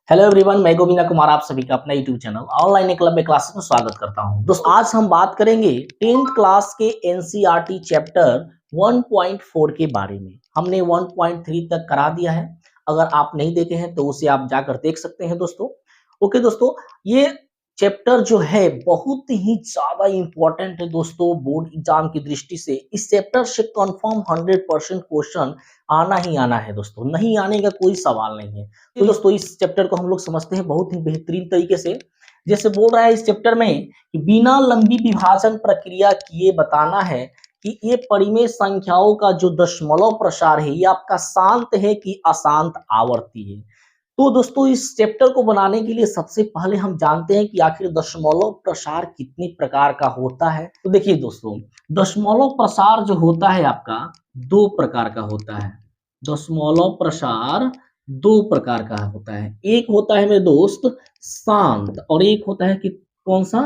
Hello everyone, मैं गोविंदा कुमार आप सभी का अपना यूट्यूब चैनल ऑनलाइन क्लब में क्लासेस में स्वागत करता हूं। दोस्तों आज हम बात करेंगे 10th क्लास के एनसीईआरटी चैप्टर 1.4 के बारे में। हमने 1.3 तक करा दिया है। अगर आप नहीं देखे हैं तो उसे आप जाकर देख सकते हैं दोस्तों। ओके दोस्तों, ये चैप्टर जो है बहुत ही ज्यादा इंपॉर्टेंट है दोस्तों बोर्ड एग्जाम की दृष्टि से। इस चैप्टर से कंफर्म 100% क्वेश्चन आना ही आना है दोस्तों, नहीं आने का कोई सवाल नहीं है। तो दोस्तों इस चैप्टर को हम लोग समझते हैं बहुत ही बेहतरीन तरीके से। जैसे बोल रहा है इस चैप्टर में कि बिना लंबी विभाजन प्रक्रिया किए बताना है कि ये परिमेय संख्याओं का जो दशमलव प्रसार है ये आपका शांत है कि अशांत आवर्ती है। तो दोस्तों इस चैप्टर को बनाने के लिए सबसे पहले हम जानते हैं कि आखिर दशमलव प्रसार कितने प्रकार का होता है। तो देखिए दोस्तों, दशमलव प्रसार जो होता है आपका दो प्रकार का होता है। दशमलव प्रसार दो प्रकार का होता है। एक होता है मेरे दोस्त शांत और एक होता है कि कौन सा,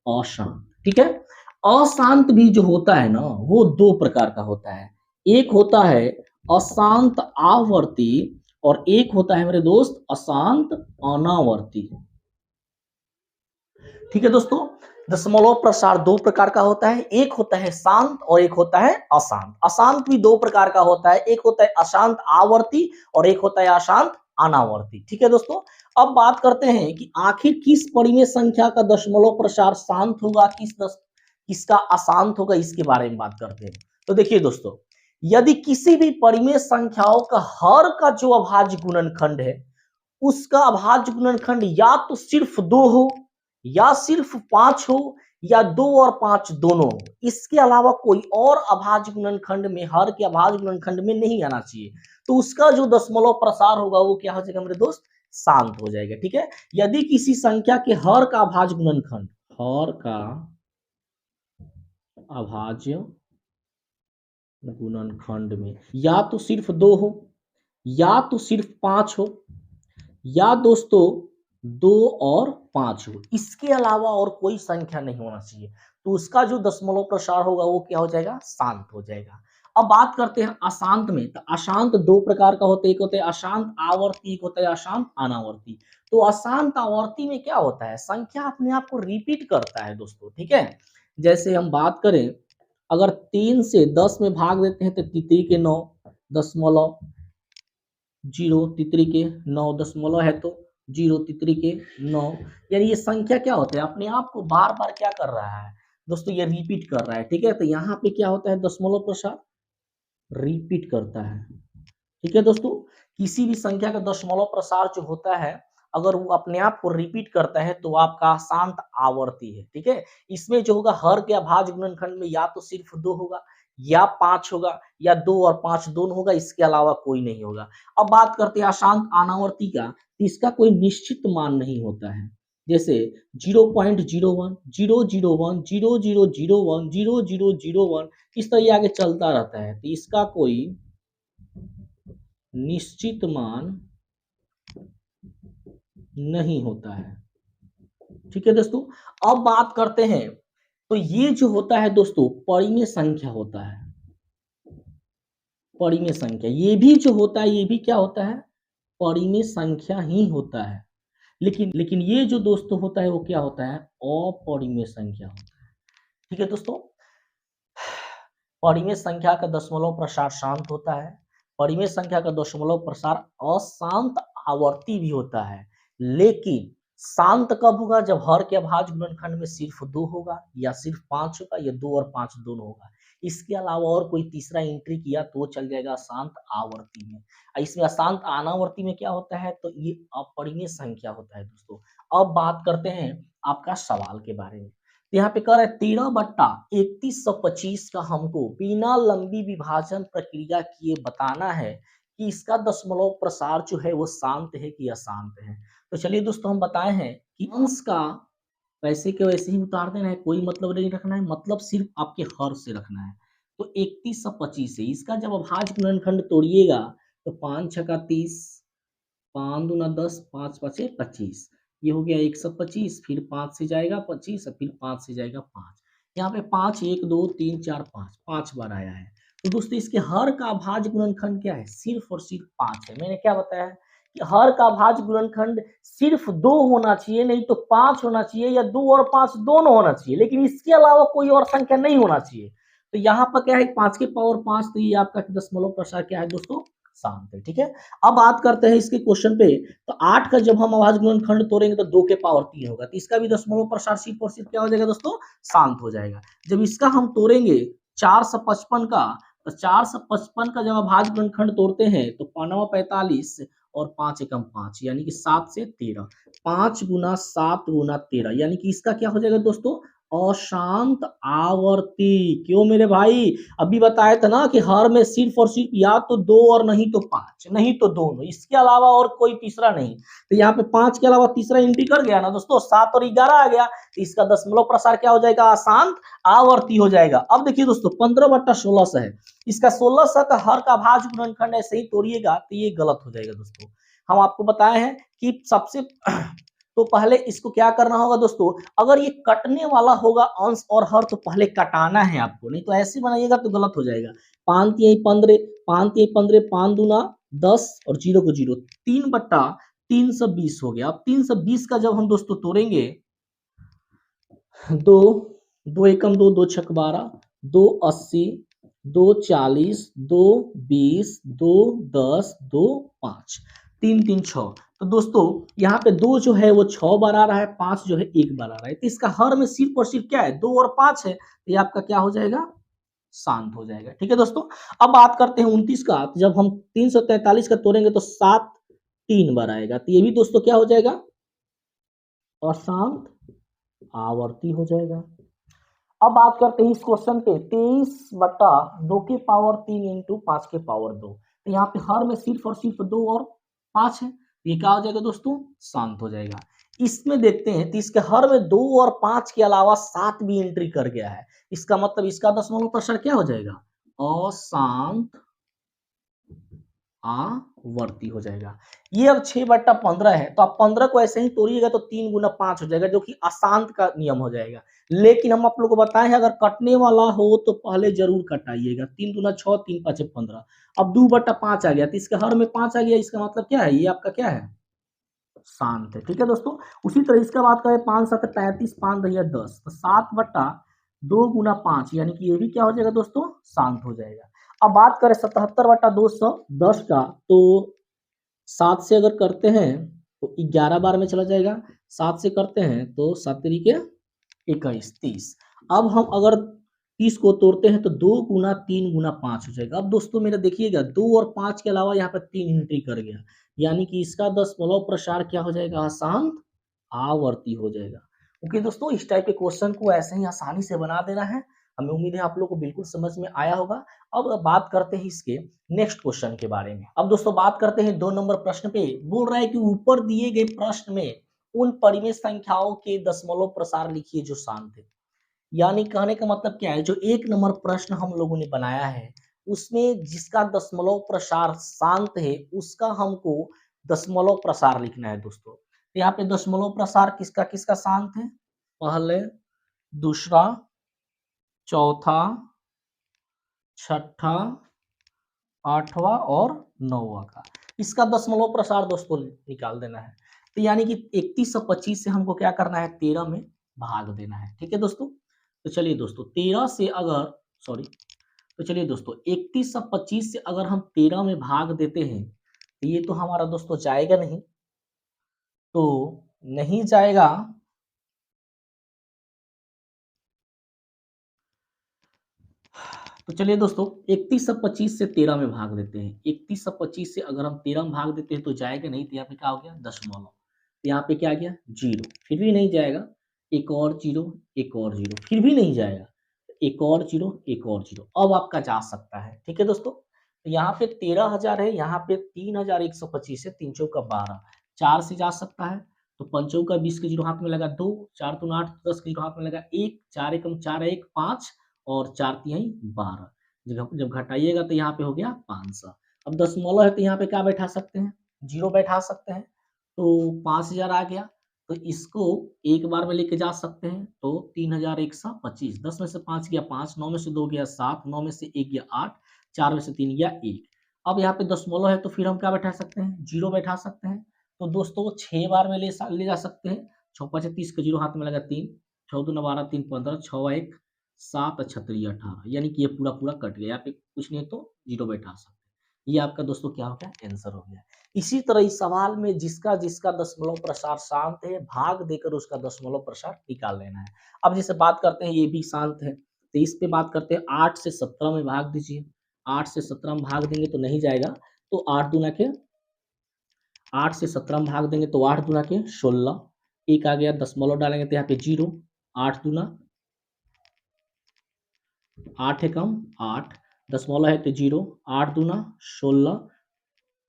अशांत। ठीक है, अशांत भी जो होता है ना वो दो प्रकार का होता है। एक होता है अशांत आवर्ती और एक होता है मेरे दोस्त अशांत अनावर्ती। ठीक है दोस्तों, दशमलव प्रसार दो प्रकार का होता है। एक होता है शांत और एक होता है अशांत। अशांत भी दो प्रकार का होता है, एक होता है अशांत आवर्ती और एक होता है अशांत अनावर्ती। ठीक है दोस्तों, अब बात करते हैं कि आखिर किस परिमेय संख्या का दशमलव प्रसार शांत होगा, किसका अशांत होगा, इसके बारे में बात करते हैं। तो देखिए दोस्तों, यदि किसी भी परिमेय संख्याओं का हर का जो अभाज्य गुणनखंड है उसका अभाज्य गुणनखंड या तो सिर्फ दो हो या सिर्फ पांच हो या दो और पांच दोनों हो, इसके अलावा कोई और अभाज्य गुणनखंड में, हर के अभाज्य गुणनखंड में नहीं आना चाहिए, तो उसका जो दशमलव प्रसार होगा वो क्या हो जाएगा मेरे दोस्त, शांत हो जाएगा। ठीक है, यदि किसी संख्या के हर का अभाज्य गुणनखंड, हर का अभाज्य गुणनखंड में या तो सिर्फ दो हो या तो सिर्फ पांच हो या दोस्तों दो और पांच हो, इसके अलावा और कोई संख्या नहीं होना चाहिए, तो उसका जो दशमलव प्रसार होगा वो क्या हो जाएगा, शांत हो जाएगा। अब बात करते हैं अशांत में। तो अशांत दो प्रकार का होता है, एक होता है अशांत आवर्ती, एक होता है अशांत अनावर्ती। तो अशांत आवर्ती में क्या होता है, संख्या अपने आप को रिपीट करता है दोस्तों। ठीक है, जैसे हम बात करें, अगर 3 से 10 में भाग देते हैं तो तितरी के 9 जीरो, तितरी के 9 है तो जीरो तितरी के 9, यानी ये संख्या क्या होता है, अपने आप को बार बार क्या कर रहा है दोस्तों, ये रिपीट कर रहा है। ठीक है, तो यहाँ पे क्या होता है, दशमलव प्रसार रिपीट करता है। ठीक है दोस्तों, किसी भी संख्या का दशमलव प्रसार जो होता है अगर वो अपने आप को रिपीट करता है तो आपका शांत आवर्ती है। ठीक है, इसमें जो होगा हर के अभाज्य गुणनखंड में या तो सिर्फ दो होगा या पांच होगा या दो और पांच दोनों होगा, इसके अलावा कोई नहीं होगा। अब बात करते हैं अशांत अनावर्ती का, तो इसका कोई निश्चित मान नहीं होता है। जैसे 0.01 001 0001 0001 इस तरह आगे चलता रहता है, तो इसका कोई निश्चित मान नहीं होता है। ठीक है दोस्तों, अब बात करते हैं, तो ये जो होता है दोस्तों परिमेय संख्या होता है। परिमेय संख्या ये भी जो होता है ये भी क्या होता है, परिमेय संख्या ही होता है। लेकिन ये जो दोस्तों होता है वो क्या होता है, अपरिमेय संख्या होता है। ठीक है दोस्तों, परिमेय संख्या का दशमलव प्रसार शांत होता है, परिमेय संख्या का दशमलव प्रसार अशांत आवर्ती भी होता है। लेकिन शांत कब होगा, जब हर के अभाज्य गुणनखंड में सिर्फ दो होगा या सिर्फ पांच होगा या दो और पांच दोनों होगा, इसके अलावा और कोई तीसरा एंट्री किया तो चल जाएगा अशांत आवर्ती में। इसमें अशांत अनावर्ती में क्या होता है, तो ये अपरिमेय संख्या होता है दोस्तों। अब बात करते हैं आपका सवाल के बारे में। यहाँ पे कह रहा है 13/3125 का हमको बिना लंबी विभाजन प्रक्रिया किए बताना है कि इसका दशमलव प्रसार जो है वो शांत है कि अशांत है। तो चलिए दोस्तों, हम बताए हैं कि अंश का वैसे के वैसे ही उतार देना है, कोई मतलब नहीं रखना है, मतलब सिर्फ आपके हर से रखना है। तो 3125 है, इसका जब अभाज्य गुणनखंड तोड़िएगा तो 5 छका 30, 5 दूना 10, 5 पचे 25, ये हो गया 125, फिर 5 से जाएगा 25 और फिर 5 से जाएगा 5। यहाँ पे 5 1 2 3 4 5 5 बार आया है। तो दोस्तों इसके हर का अभाज्य गुणनखंड क्या है, सिर्फ और सिर्फ 5 है। मैंने क्या बताया कि हर का भाज्य गुणनखंड सिर्फ 2 होना चाहिए, नहीं तो 5 होना चाहिए, या 2 और 5 दोनों होना चाहिए, लेकिन इसके अलावा कोई और संख्या नहीं होना चाहिए। तो यहाँ पर क्या है, 5 की पावर 5, तो ये आपका दशमलव प्रसार क्या है दोस्तों, शांत है। ठीक है, अब बात करते हैं इसके क्वेश्चन पे। तो 8 का जब हम अभाज्य गुणनखंड तोड़ेंगे तो 2 के पावर 3 होगा, तो इसका भी दशमलव प्रसार सिर्फ और सिर्फ क्या हो जाएगा दोस्तों, शांत हो जाएगा। जब इसका हम तोड़ेंगे 455 का, तो 455 का जब अभाज्य गुणनखंड तोड़ते हैं तो 45 और 5 एकम 5, यानी कि 7 से 13, 5 गुना 7 गुना 13, यानी कि इसका क्या हो जाएगा दोस्तों, अशांत आवर्ती। क्यों मेरे भाई, अभी बताया था ना कि हर में सिर्फ और सिर्फ या तो 2 और नहीं तो 5, नहीं तो दोनों, इसके अलावा और कोई तीसरा नहीं। तो यहाँ पे 5 के अलावा तीसरा एंट्री कर गया ना दोस्तों, 7 और 11 आ गया, तो इसका दशमलव प्रसार क्या हो जाएगा, अशांत आवर्ती हो जाएगा। अब देखिए दोस्तों, 15/1600 है, इसका 1600 का हर का भाज्य गुणनखंड ऐसे ही तोड़िएगा तो ये गलत हो जाएगा दोस्तों। हम आपको बताए हैं कि सबसे तो पहले इसको क्या करना होगा दोस्तों, अगर ये कटने वाला होगा अंश और हर, तो पहले कटाना है आपको, नहीं तो ऐसे बनाइएगा तो गलत हो जाएगा। 5 तिहाई 15, 5 तिहाई 15, 5 दूना 10 और 0 को 0, 3/320 हो गया। अब 320 का जब हम दोस्तों तोड़ेंगे, 2 2 एकम 2, 2 छक 12, 2 80, 2 40, 2 20, 2 10, 2 5, 3 3 6। तो दोस्तों यहाँ पे 2 जो है वो 6 बार आ रहा है, 5 जो है 1 बार आ रहा है, तो इसका हर में सिर्फ और सिर्फ क्या है, 2 और 5 है, तो ये आपका क्या हो जाएगा, शांत हो जाएगा। ठीक है दोस्तों, अब बात करते हैं 29 का। तो जब हम 343 का तोड़ेंगे तो 7 3 बार आएगा, तो ये भी दोस्तों क्या हो जाएगा, अशांत आवर्ती हो जाएगा। अब बात करते हैं इस क्वेश्चन पे, 23/2 के पावर 3 इंटू 5 के पावर 2, तो यहाँ पे हर में सिर्फ और सिर्फ 2 और 5 है, ये क्या हो जाएगा दोस्तों, शांत हो जाएगा। इसमें देखते हैं तो इसके हर में 2 और 5 के अलावा 7 भी एंट्री कर गया है, इसका मतलब इसका दशमलव प्रसार क्या हो जाएगा, अशांत आवर्ती हो जाएगा। ये अब 6/15 है, तो आप 15 को ऐसे ही तोड़िएगा तो 3 गुना 5 हो जाएगा, जो कि अशांत का नियम हो जाएगा। लेकिन हम आप लोग को बताए हैं, अगर कटने वाला हो तो पहले जरूर कटाइएगा। 3 दूना 6, 3 5 15, अब 2/5 आ गया, तो इसके हर में 5 आ गया, इसका मतलब क्या है, ये आपका क्या है, शांत है। ठीक है दोस्तों, उसी तरह इसका बात करें, 5 7 35, 5 दहिया 10, तो 7/2 गुना 5, यानी कि ये भी क्या हो जाएगा दोस्तों, शांत हो जाएगा। अब बात करें 77/210 का, तो 7 से अगर करते हैं तो 11 बार में चला जाएगा, 7 से करते हैं तो 7 तरीके 21 30। अब हम अगर 30 को तोड़ते हैं तो 2 गुना 3 गुना 5 हो जाएगा। अब दोस्तों मेरा देखिएगा, 2 और 5 के अलावा यहाँ पर 3 एंट्री कर गया, यानी कि इसका दशमलव प्रसार क्या हो जाएगा, अशांत आवर्ती हो जाएगा। ओके दोस्तों, इस टाइप के क्वेश्चन को ऐसे ही आसानी से बना देना है। हमें उम्मीद है आप लोग को बिल्कुल समझ में आया होगा। अब बात करते हैं इसके नेक्स्ट क्वेश्चन के बारे में। अब दोस्तों बात करते हैं 2 नंबर प्रश्न पे। बोल रहा है कि ऊपर दिए गए प्रश्न में उन परिमेय संख्याओं के दशमलव प्रसार लिखिए जो शांत है। यानी कहने का मतलब क्या है, जो 1 नंबर प्रश्न हम लोगों ने बनाया है उसमें जिसका दशमलव प्रसार शांत है उसका हमको दशमलव प्रसार लिखना है दोस्तों। तो यहाँ पे दशमलव प्रसार किसका किसका शांत है, पहले, दूसरा, चौथा, छठा, 8वां और 9वां का, इसका दशमलव प्रसार दोस्तों निकाल देना है। तो यानी कि 3125 से हमको क्या करना है, 13 में भाग देना है। ठीक है दोस्तों, तो चलिए दोस्तों 13 से अगर सॉरी तो चलिए दोस्तों 3125 से अगर हम 13 में भाग देते हैं तो ये तो हमारा दोस्तों जाएगा नहीं, तो नहीं जाएगा। तो चलिए दोस्तों 3125 से 13 में भाग देते हैं। 3125 से अगर हम 13 में भाग देते हैं तो जाएगा नहीं, तो यहाँ पे क्या हो गया, दशमलव, तो यहाँ पे क्या आ गया, 0, फिर भी नहीं जाएगा, एक और 0, एक और 0, फिर भी नहीं जाएगा, एक और 0, एक और 0, अब आपका जा सकता है। ठीक है दोस्तों, तो यहाँ पे 13,000 है, यहाँ पे 3125 है, 3 चौका 12, 4 से जा सकता है, तो 5 चौका 20 के 0 हाथ में लगा, 2 4 दूना 8 10 के 0 हाथ में लगा, 1 4 एकम 4 1 5 और 4 तिहाई 12, जब घटाइएगा तो यहाँ पे हो गया 500। अब दशमलव है तो यहाँ पे क्या बैठा सकते हैं, 0 बैठा सकते हैं, तो 5000 आ गया, तो इसको एक बार में लेके जा सकते हैं, तो 3125, 10 में से 5 गया 5, 9 में से 2 गया 7, 9 में से 1 गया 8, 4 में से 3 गया 1। अब यहाँ पे दशमलव है तो फिर हम क्या बैठा सकते हैं, 0 बैठा सकते हैं। तो दोस्तों 6 बार में ले जा सकते हैं। 6 5 30 का 0 हाथ में लगा 3, 6 2 12 3 15, 6 1 7 36 18, यानी कि ये पूरा पूरा कट गया। यहाँ पे कुछ नहीं है तो 0 बैठा सकते हैं। ये आपका दोस्तों क्या हो गया, आंसर हो गया। इसी तरह इस सवाल में जिसका जिसका दशमलव प्रसार शांत है, भाग देकर उसका दशमलव प्रसार निकाल लेना है। अब जैसे बात करते हैं ये भी शांत है, तो इस पे बात करते हैं 8 से 17 में भाग दीजिए। 8 से 17 में भाग देंगे तो नहीं जाएगा, तो 8 दूना के 8 से 17 में भाग देंगे तो 8 दूना के 16, एक आ गया, दशमलव डालेंगे तो यहाँ पे 0, 8 दूना 8 एकम 8, दशमलव है तो 0, 8 दूना 16,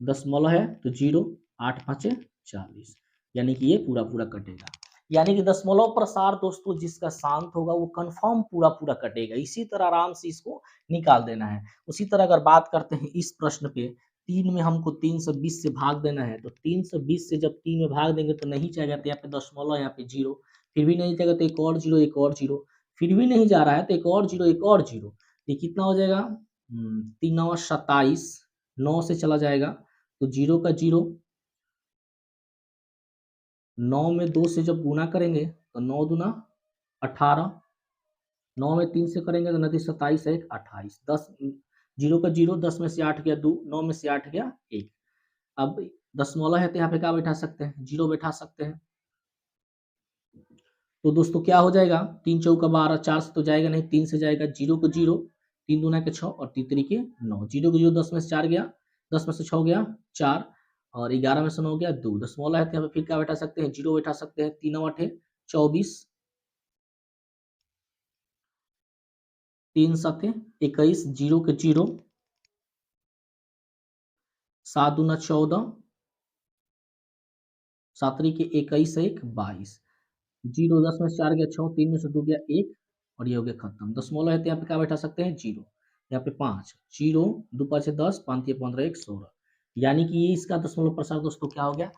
दशमलव है तो 0, 8 5 40, यानी कि ये पूरा पूरा कटेगा। यानी कि दशमलव प्रसार दोस्तों जिसका शांत होगा वो कंफर्म पूरा पूरा कटेगा। इसी तरह आराम से इसको निकाल देना है। उसी तरह अगर बात करते हैं इस प्रश्न पे, 3 में हमको 320 से भाग देना है, तो 320 से जब 3 में भाग देंगे तो नहीं जाएगा, तो यहाँ पे दशमलव, यहाँ पे 0, फिर भी नहीं जाएगा तो एक और 0, एक और 0, फिर भी नहीं जा रहा है तो एक और 0, एक और 0, ये कितना हो जाएगा, 3 9 27, 9 से चला जाएगा तो 0 का 0, 9 में 2 से जब गुना करेंगे तो 9 दूना 18, 9 में 3 से करेंगे तो 29 27 1 28, 10, 0 का 0, 10 में से 8 गया 2, 9 में से 8 गया 1। अब दशमलव है तो यहाँ पे क्या बैठा सकते हैं, 0 बैठा सकते हैं। तो दोस्तों क्या हो जाएगा, 3 चौका 12, 4 से तो जाएगा नहीं, 3 से जाएगा, 0 को 0, 3 दूना के 6 और 3 के 9, 0 को 0, 10 में से 4 गया, 10 में से 6 गया 4, और 11 में से 9 गया 2, दशमलव है तो यहाँ पे फिर क्या बैठा सकते हैं, 0 बैठा सकते हैं। 3 9 8 24, 3 7 21, 0 के 0, 7 दूना 14, 7 के 21 1 22, 0 10 में से 4 गया 6, 3 में से 2 गया 1, और ये हो गया खत्म। दशमलव है तो यहाँ पे क्या बैठा सकते हैं, 0, यहाँ पे 5, 0 2 5 10, 5 15 1 16, यानी कि ये इसका दशमलव प्रसार दोस्तों क्या हो गया,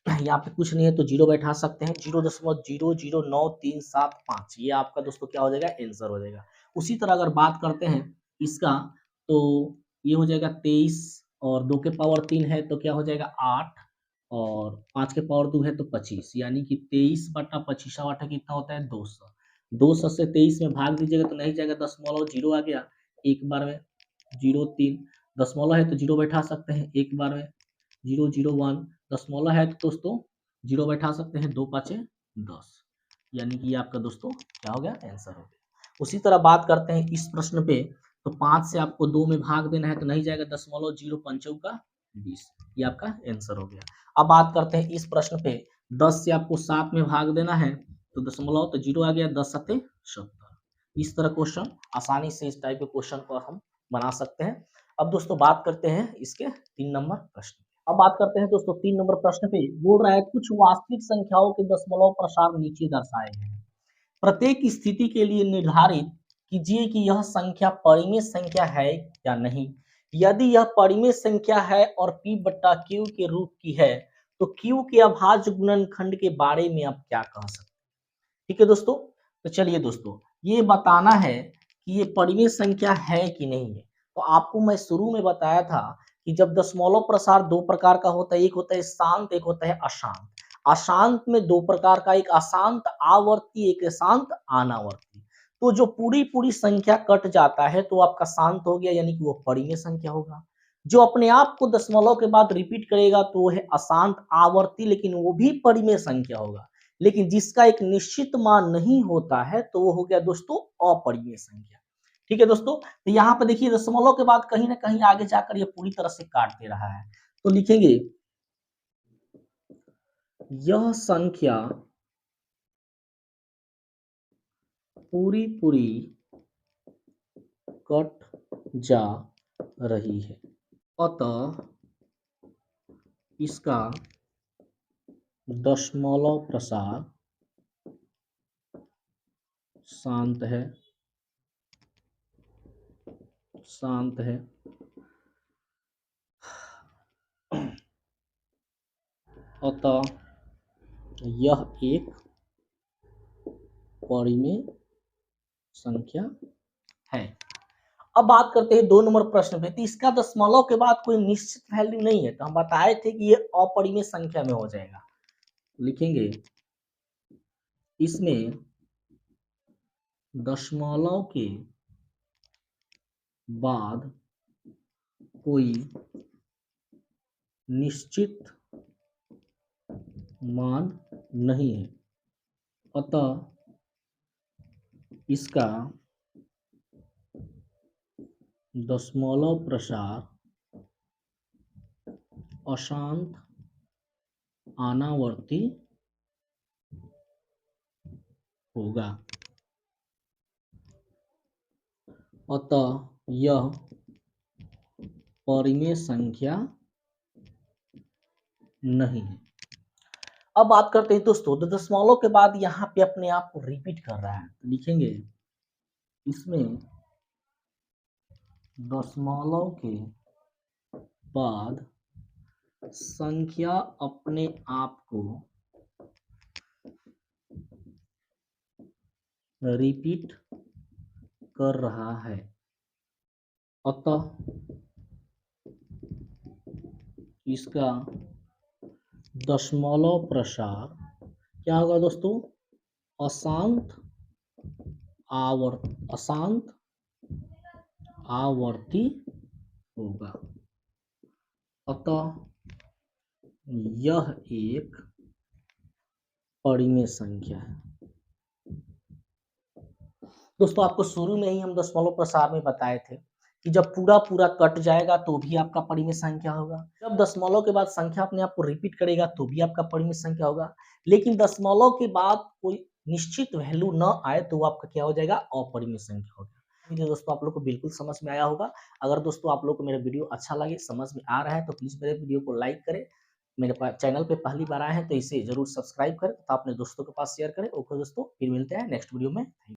यहाँ पे कुछ नहीं है तो 0 बैठा सकते हैं। 0.00937 ये आपका दोस्तों क्या हो जाएगा, आंसर हो जाएगा। उसी तरह अगर बात करते हैं इसका, तो ये हो जाएगा 23, और 2 के पावर 3 है तो क्या हो जाएगा 8, और 5 के पावर 2 है तो 25, यानी कि 23/25 कितना होता है, 200। 200 से 23 में भाग दीजिएगा तो नहीं जाएगा, दशमलव 0 आ गया एक बार में, 0 3, दशमलव है तो 0 बैठा सकते हैं एक बार में, 0 0 1, दशमलव है तो दोस्तों 0 बैठा सकते हैं, 2 5 10, यानी कि ये आपका दोस्तों क्या हो गया, आंसर हो गया। उसी तरह बात करते हैं इस प्रश्न पे, तो 5 से आपको 2 में भाग देना है तो नहीं जाएगा, दशमलव 0 पंचों का 20, ये आपका आंसर हो गया। अब बात करते हैं इस प्रश्न पे, 10 से आपको 7 में भाग देना है तो दशमलव तो 0 आ गया, 10 7 70। इस तरह क्वेश्चन आसानी से इस टाइप के क्वेश्चन को हम बना सकते हैं। अब दोस्तों बात करते हैं इसके 3 नंबर प्रश्न। अब बात करते हैं दोस्तों 3 नंबर प्रश्न पे, बोल रहा है कुछ वास्तविक संख्याओं के दशमलव प्रसार नीचे दर्शाए गए हैं। प्रत्येक स्थिति के लिए निर्धारित कीजिए कि यह संख्या परिमेय संख्या है या नहीं। यदि यह परिमेय संख्या है और p बट्टा q के रूप की है तो q के अभाज्य गुणनखंड के बारे में आप क्या कह सकते हैं। ठीक है दोस्तों, तो चलिए दोस्तों ये बताना है कि ये परिमेय संख्या है कि नहीं है। तो आपको मैं शुरू में बताया था कि जब दशमलव प्रसार दो प्रकार का होता है, एक होता है शांत, एक होता है अशांत। अशांत में दो प्रकार का, एक अशांत आवर्ती, एक शांत अनावर्ती। तो जो पूरी पूरी संख्या कट जाता है तो आपका शांत हो गया, यानी कि वो परिमेय संख्या होगा। जो अपने आप को दशमलव के बाद रिपीट करेगा तो वो है अशांत आवर्ती, लेकिन वो भी परिमेय संख्या होगा। लेकिन जिसका एक निश्चित मान नहीं होता है तो वो हो गया दोस्तों अपरिमेय संख्या। ठीक है दोस्तों, तो यहाँ पे देखिए दशमलव के बाद कहीं ना कहीं आगे जाकर ये पूरी तरह से काट दे रहा है, तो लिखेंगे यह संख्या पूरी पूरी कट जा रही है, अतः इसका दशमलव प्रसार शांत है, शांत है। अतः यह एक परिमेय संख्या है। अब बात करते हैं 2 नंबर प्रश्न पे। तो इसका दशमलव के बाद कोई निश्चित वैल्यू नहीं है, तो हम बताए थे कि ये अपरिमेय संख्या में हो जाएगा। लिखेंगे इसमें दशमलव के बाद कोई निश्चित मान नहीं है, अतः इसका दशमलव प्रसार अशांत अनावर्ती होगा, अतः यह परिमेय संख्या नहीं है। अब बात करते हैं दोस्तों, तो दशमलव के बाद यहाँ पे अपने आप को रिपीट कर रहा है, तो लिखेंगे इसमें दशमलव के बाद संख्या अपने आप को रिपीट कर रहा है, अतः इसका दशमलव प्रसार क्या होगा दोस्तों, अशांत आवर्ती होगा, अतः यह एक परिमेय संख्या है। दोस्तों आपको शुरू में ही हम दशमलव प्रसार में बताए थे कि जब पूरा पूरा कट जाएगा तो भी आपका परिमेय संख्या होगा, जब दशमलव के बाद संख्या अपने आप को रिपीट करेगा तो भी आपका परिमेय संख्या होगा, लेकिन दशमलव के बाद कोई निश्चित वैल्यू न आए तो वो आपका क्या हो जाएगा, अपरिमेय संख्या होगा। तो दोस्तों आप लोग को बिल्कुल समझ में आया होगा। अगर दोस्तों आप लोग को मेरा वीडियो अच्छा लगे, समझ में आ रहा है, तो प्लीज मेरे वीडियो को लाइक करें। मेरे चैनल पे पहली बार आए हैं तो इसे जरूर सब्सक्राइब करें तथा अपने दोस्तों के पास शेयर करें। ओके दोस्तों, फिर मिलते हैं नेक्स्ट वीडियो में।